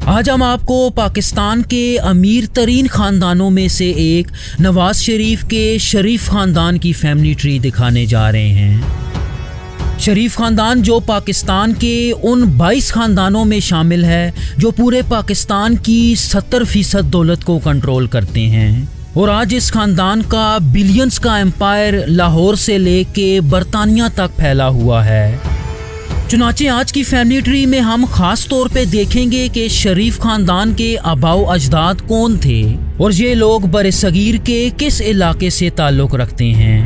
آج ہم آپ کو پاکستان کے امیر ترین خاندانوں میں سے ایک نواز شریف کے شریف خاندان کی فیملی ٹری دکھانے جا رہے ہیں۔ شریف خاندان جو پاکستان کے ان 22 خاندانوں میں شامل ہے جو پورے پاکستان کی 70% دولت کو کنٹرول کرتے ہیں، اور آج اس خاندان کا بلینز کا امپائر لاہور سے لے کے برطانیہ تک پھیلا ہوا ہے۔ چنانچہ آج کی فیملی ٹری میں ہم خاص طور پہ دیکھیں گے کہ شریف خاندان کے آباء و اجداد کون تھے اور یہ لوگ برصغیر کے کس علاقے سے تعلق رکھتے ہیں۔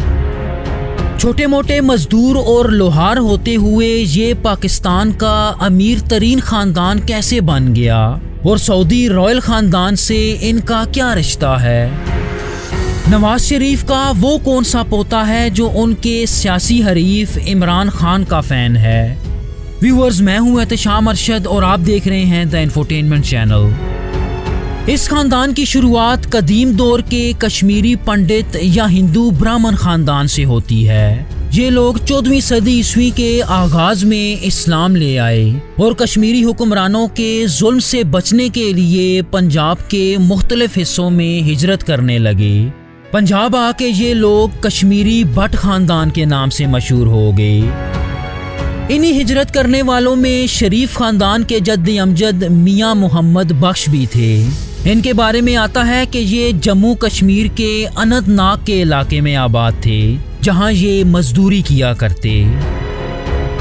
چھوٹے موٹے مزدور اور لوہار ہوتے ہوئے یہ پاکستان کا امیر ترین خاندان کیسے بن گیا اور سعودی رائل خاندان سے ان کا کیا رشتہ ہے۔ نواز شریف کا وہ کون سا پوتا ہے جو ان کے سیاسی حریف عمران خان کا فین ہے۔ ویورز، میں ہوں احتشام ارشد اور آپ دیکھ رہے ہیں دی انفوٹینمنٹ چینل۔ اس خاندان کی شروعات قدیم دور کے کشمیری پنڈت یا ہندو برہمن خاندان سے ہوتی ہے۔ یہ لوگ 14ویں صدی عیسوی کے آغاز میں اسلام لے آئے اور کشمیری حکمرانوں کے ظلم سے بچنے کے لیے پنجاب کے مختلف حصوں میں ہجرت کرنے لگے۔ پنجاب آ کے یہ لوگ کشمیری بٹ خاندان کے نام سے مشہور ہو گئے۔ انہی ہجرت کرنے والوں میں شریف خاندان کے جد امجد میاں محمد بخش بھی تھے۔ ان کے بارے میں آتا ہے کہ یہ جموں کشمیر کے اننت ناگ کے علاقے میں آباد تھے، جہاں یہ مزدوری کیا کرتے۔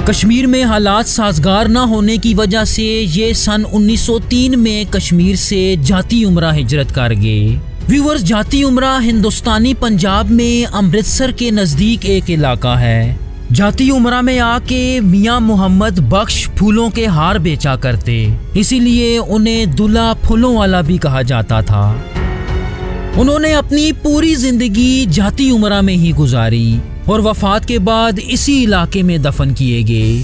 کشمیر میں حالات سازگار نہ ہونے کی وجہ سے یہ سن 1903 میں کشمیر سے جاتی عمرہ ہجرت کر گئے۔ ویورز، جاتی عمرہ ہندوستانی پنجاب میں امرتسر کے نزدیک ایک علاقہ ہے۔ جاتی عمرہ میں آ کے میاں محمد بخش پھولوں کے ہار بیچا کرتے، اسی لیے انہیں دلہا پھولوں والا بھی کہا جاتا تھا۔ انہوں نے اپنی پوری زندگی جاتی عمرہ میں ہی گزاری اور وفات کے بعد اسی علاقے میں دفن کیے گئے۔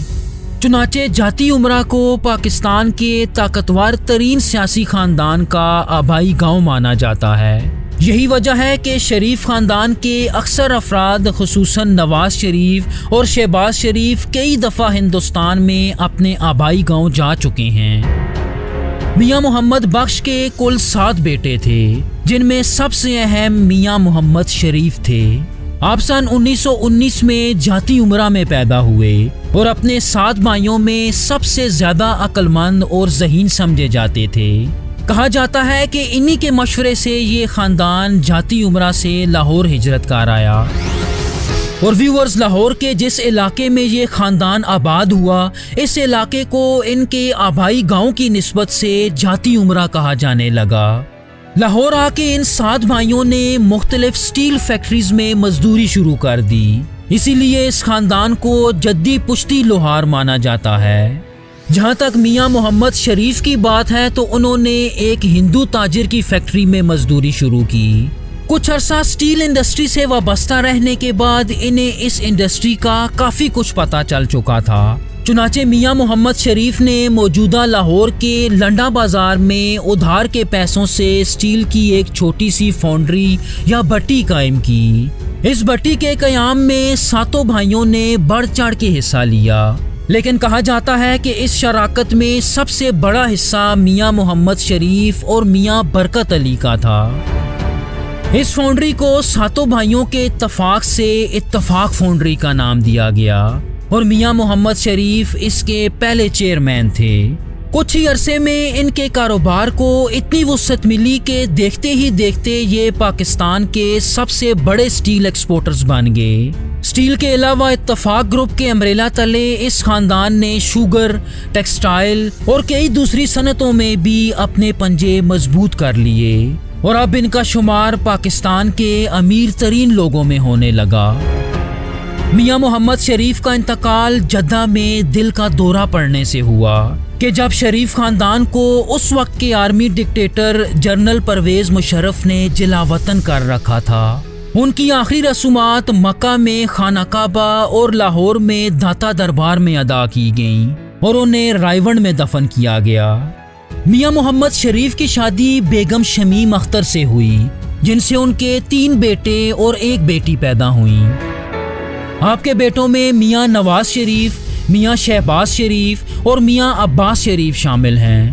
چنانچہ جاتی عمرہ کو پاکستان کے طاقتور ترین سیاسی خاندان کا آبائی گاؤں مانا جاتا ہے۔ یہی وجہ ہے کہ شریف خاندان کے اکثر افراد خصوصاً نواز شریف اور شہباز شریف کئی دفعہ ہندوستان میں اپنے آبائی گاؤں جا چکے ہیں۔ میاں محمد بخش کے کل 7 بیٹے تھے، جن میں سب سے اہم میاں محمد شریف تھے۔ آپ سن 1919 میں جاتی عمرہ میں پیدا ہوئے اور اپنے 7 بھائیوں میں سب سے زیادہ عقل مند اور ذہین سمجھے جاتے تھے۔ کہا جاتا ہے کہ انہی کے مشورے سے یہ خاندان جاتی عمرہ سے لاہور ہجرت کر آیا۔ اور ویورز، لاہور کے جس علاقے میں یہ خاندان آباد ہوا، اس علاقے کو ان کے آبائی گاؤں کی نسبت سے جاتی عمرہ کہا جانے لگا۔ لاہور آ کے ان 7 بھائیوں نے مختلف سٹیل فیکٹریز میں مزدوری شروع کر دی، اسی لیے اس خاندان کو جدی پشتی لوہار مانا جاتا ہے۔ جہاں تک میاں محمد شریف کی بات ہے تو انہوں نے ایک ہندو تاجر کی فیکٹری میں مزدوری شروع کی۔ کچھ عرصہ سٹیل انڈسٹری سے وابستہ رہنے کے بعد انہیں اس انڈسٹری کا کافی کچھ پتہ چل چکا تھا۔ چنانچہ میاں محمد شریف نے موجودہ لاہور کے لنڈا بازار میں ادھار کے پیسوں سے سٹیل کی ایک چھوٹی سی فاؤنڈری یا بھٹی قائم کی۔ اس بھٹی کے قیام میں 7 بھائیوں نے بڑھ چڑھ کے حصہ لیا، لیکن کہا جاتا ہے کہ اس شراکت میں سب سے بڑا حصہ میاں محمد شریف اور میاں برکت علی کا تھا۔ اس فاؤنڈری کو 7 بھائیوں کے اتفاق سے اتفاق فاؤنڈری کا نام دیا گیا اور میاں محمد شریف اس کے پہلے چیئرمین تھے۔ کچھ ہی عرصے میں ان کے کاروبار کو اتنی وسعت ملی کہ دیکھتے ہی دیکھتے یہ پاکستان کے سب سے بڑے سٹیل ایکسپورٹرز بن گئے۔ سٹیل کے علاوہ اتفاق گروپ کے امبریلا تلے اس خاندان نے شوگر، ٹیکسٹائل اور کئی دوسری صنعتوں میں بھی اپنے پنجے مضبوط کر لیے اور اب ان کا شمار پاکستان کے امیر ترین لوگوں میں ہونے لگا۔ میاں محمد شریف کا انتقال جدہ میں دل کا دورہ پڑنے سے ہوا کہ جب شریف خاندان کو اس وقت کے army dictator general Pervez Musharraf نے جلا وطن کر رکھا تھا۔ ان کی آخری رسومات مکہ میں خانہ کعبہ اور لاہور میں داتا دربار میں ادا کی گئیں اور انہیں رائیونڈ میں دفن کیا گیا۔ میاں محمد شریف کی شادی بیگم شمیم اختر سے ہوئی، جن سے ان کے 3 بیٹے اور 1 بیٹی پیدا ہوئیں۔ آپ کے بیٹوں میں میاں نواز شریف، میاں شہباز شریف اور میاں عباس شریف شامل ہیں۔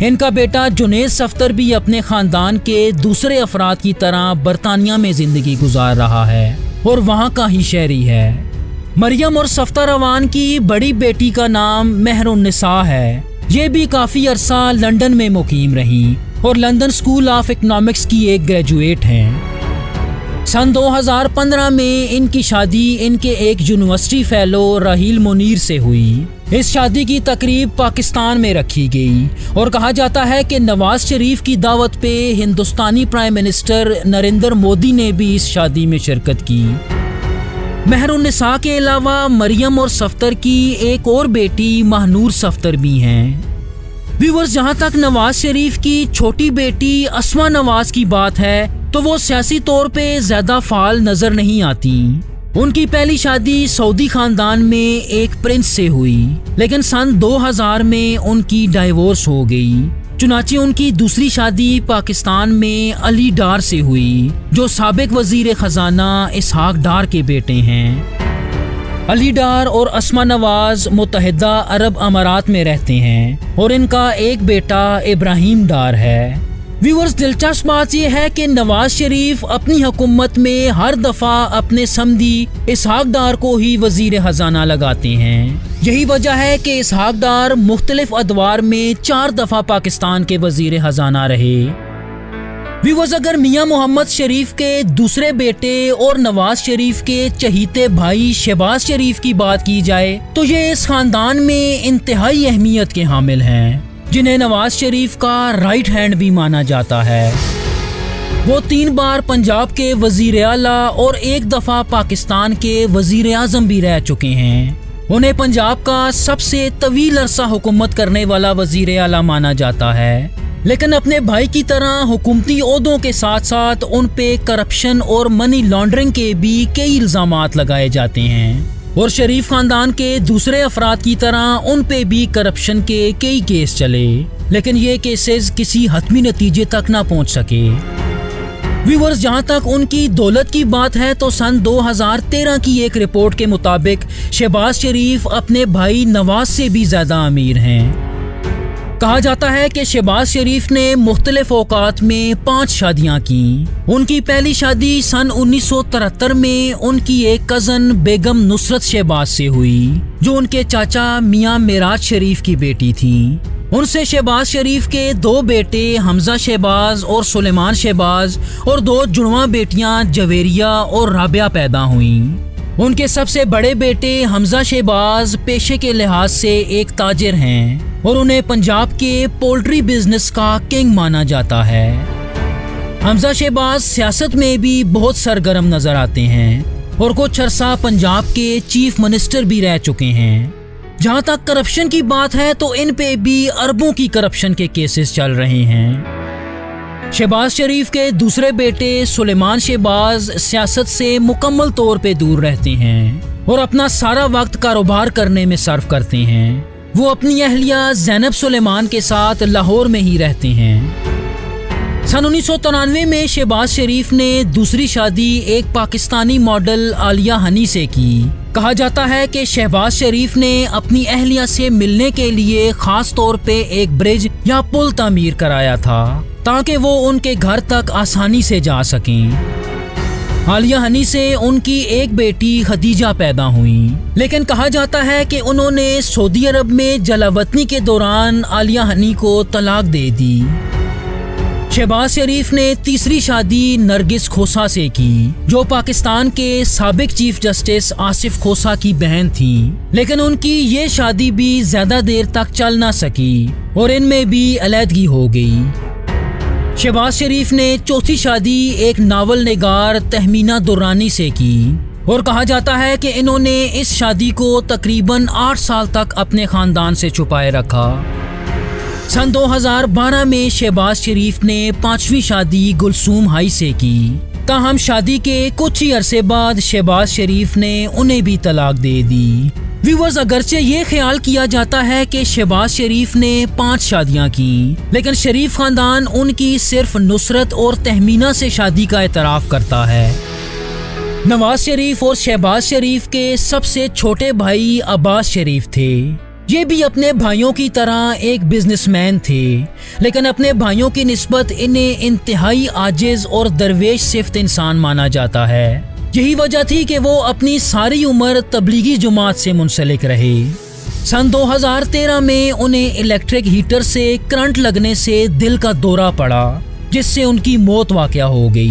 ان کا بیٹا جنید صفدر بھی اپنے خاندان کے دوسرے افراد کی طرح برطانیہ میں زندگی گزار رہا ہے اور وہاں کا ہی شہری ہے۔ مریم اور صفدر روان کی بڑی بیٹی کا نام مہر النساء ہے۔ یہ بھی کافی عرصہ لندن میں مقیم رہی اور لندن اسکول آف اکنامکس کی ایک گریجویٹ ہیں۔ سن 2015 میں ان کی شادی ان کے ایک یونیورسٹی فیلو راہیل منیر سے ہوئی۔ اس شادی کی تقریب پاکستان میں رکھی گئی اور کہا جاتا ہے کہ نواز شریف کی دعوت پہ ہندوستانی پرائم منسٹر نریندر مودی نے بھی اس شادی میں شرکت کی۔ مہر النساء کے علاوہ مریم اور صفدر کی ایک اور بیٹی مہنور صفدر بھی ہیں۔ ویورز، جہاں تک نواز شریف کی چھوٹی بیٹی اسما نواز کی بات ہے تو وہ سیاسی طور پہ زیادہ فعال نظر نہیں آتی۔ ان کی پہلی شادی سعودی خاندان میں ایک پرنس سے ہوئی، لیکن سن 2000 میں ان کی ڈائیورس ہو گئی۔ چنانچہ ان کی دوسری شادی پاکستان میں علی ڈار سے ہوئی، جو سابق وزیر خزانہ اسحاق ڈار کے بیٹے ہیں۔ علی ڈار اور اسما نواز متحدہ عرب امارات میں رہتے ہیں اور ان کا ایک بیٹا ابراہیم ڈار ہے۔ ویورز، دلچسپ بات یہ ہے کہ نواز شریف اپنی حکومت میں ہر دفعہ اپنے سمدھی اسحاق ڈار کو ہی وزیر خزانہ لگاتے ہیں۔ یہی وجہ ہے کہ اسحاق ڈار مختلف ادوار میں 4 دفعہ پاکستان کے وزیر خزانہ رہے۔ ویورز، اگر میاں محمد شریف کے دوسرے بیٹے اور نواز شریف کے چہیتے بھائی شہباز شریف کی بات کی جائے تو یہ اس خاندان میں انتہائی اہمیت کے حامل ہیں، جنہیں نواز شریف کا رائٹ ہینڈ بھی مانا جاتا ہے۔ وہ 3 بار پنجاب کے وزیر اعلیٰ اور 1 دفعہ پاکستان کے وزیر اعظم بھی رہ چکے ہیں۔ انہیں پنجاب کا سب سے طویل عرصہ حکومت کرنے والا وزیر اعلیٰ مانا جاتا ہے، لیکن اپنے بھائی کی طرح حکومتی عہدوں کے ساتھ ساتھ ان پہ کرپشن اور منی لانڈرنگ کے بھی کئی الزامات لگائے جاتے ہیں، اور شریف خاندان کے دوسرے افراد کی طرح ان پہ بھی کرپشن کے کئی کیس چلے، لیکن یہ کیسز کسی حتمی نتیجے تک نہ پہنچ سکے۔ ویورز، جہاں تک ان کی دولت کی بات ہے تو سن 2013 کی ایک رپورٹ کے مطابق شہباز شریف اپنے بھائی نواز سے بھی زیادہ امیر ہیں۔ کہا جاتا ہے کہ شہباز شریف نے مختلف اوقات میں 5 شادیاں کی۔ ان کی پہلی شادی سن 1973 میں ان کی ایک کزن بیگم نصرت شہباز سے ہوئی، جو ان کے چاچا میاں معراج شریف کی بیٹی تھی۔ ان سے شہباز شریف کے 2 بیٹے حمزہ شہباز اور سلیمان شہباز اور 2 جڑواں بیٹیاں جویریہ اور رابعہ پیدا ہوئیں۔ ان کے سب سے بڑے بیٹے حمزہ شہباز پیشے کے لحاظ سے ایک تاجر ہیں اور انہیں پنجاب کے پولٹری بزنس کا کنگ مانا جاتا ہے۔ حمزہ شہباز سیاست میں بھی بہت سرگرم نظر آتے ہیں اور کچھ عرصہ پنجاب کے چیف منسٹر بھی رہ چکے ہیں۔ جہاں تک کرپشن کی بات ہے تو ان پہ بھی اربوں کی کرپشن کے کیسز چل رہے ہیں۔ شہباز شریف کے دوسرے بیٹے سلیمان شہباز سیاست سے مکمل طور پہ دور رہتے ہیں اور اپنا سارا وقت کاروبار کرنے میں صرف کرتے ہیں۔ وہ اپنی اہلیہ زینب سلیمان کے ساتھ لاہور میں ہی رہتے ہیں۔ سن 1993 میں شہباز شریف نے دوسری شادی ایک پاکستانی ماڈل عالیہ ہنی سے کی۔ کہا جاتا ہے کہ شہباز شریف نے اپنی اہلیہ سے ملنے کے لیے خاص طور پہ ایک برج یا پل تعمیر کرایا تھا تاکہ وہ ان کے گھر تک آسانی سے جا سکیں۔ عالیہ ہنی سے ان کی ایک بیٹی خدیجہ پیدا ہوئی، لیکن کہا جاتا ہے کہ انہوں نے سعودی عرب میں جلاوطنی کے دوران عالیہ ہنی کو طلاق دے دی۔ شہباز شریف نے تیسری شادی نرگس کھوسہ سے کی، جو پاکستان کے سابق چیف جسٹس آصف کھوسہ کی بہن تھی، لیکن ان کی یہ شادی بھی زیادہ دیر تک چل نہ سکی اور ان میں بھی علیحدگی ہو گئی۔ شہباز شریف نے چوتھی شادی ایک ناول نگار تہمینہ درانی سے کی اور کہا جاتا ہے کہ انہوں نے اس شادی کو تقریباً 8 سال تک اپنے خاندان سے چھپائے رکھا۔ سن 2012 میں شہباز شریف نے 5ویں شادی گلثوم ہائی سے کی، تاہم شادی کے کچھ ہی عرصے بعد شہباز شریف نے انہیں بھی طلاق دے دی۔ ویورز، اگرچہ یہ خیال کیا جاتا ہے کہ شہباز شریف نے 5 شادیاں کی، لیکن شریف خاندان ان کی صرف نصرت اور تہمینہ سے شادی کا اعتراف کرتا ہے۔ نواز شریف اور شہباز شریف کے سب سے چھوٹے بھائی عباس شریف تھے، یہ بھی اپنے بھائیوں کی طرح ایک بزنس مین تھے، لیکن اپنے بھائیوں کی نسبت انہیں انتہائی عاجز اور درویش صفت انسان مانا جاتا ہے۔ یہی وجہ تھی کہ وہ اپنی ساری عمر تبلیغی جماعت سے منسلک رہے۔ سن 2013 میں انہیں الیکٹرک ہیٹر سے کرنٹ لگنے سے دل کا دورہ پڑا، جس سے ان کی موت واقع ہو گئی۔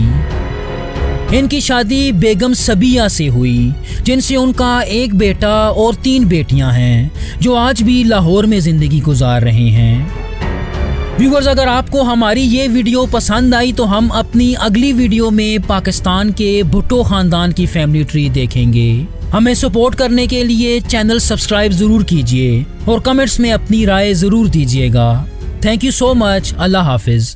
ان کی شادی بیگم سبیہ سے ہوئی، جن سے ان کا ایک بیٹا اور 3 بیٹیاں ہیں، جو آج بھی لاہور میں زندگی گزار رہے ہیں۔ ویورز، اگر آپ کو ہماری یہ ویڈیو پسند آئی تو ہم اپنی اگلی ویڈیو میں پاکستان کے بھٹو خاندان کی فیملی ٹری دیکھیں گے۔ ہمیں سپورٹ کرنے کے لیے چینل سبسکرائب ضرور کیجیے اور کمنٹس میں اپنی رائے ضرور دیجیے گا۔ تھینک یو سو مچ۔ اللہ حافظ۔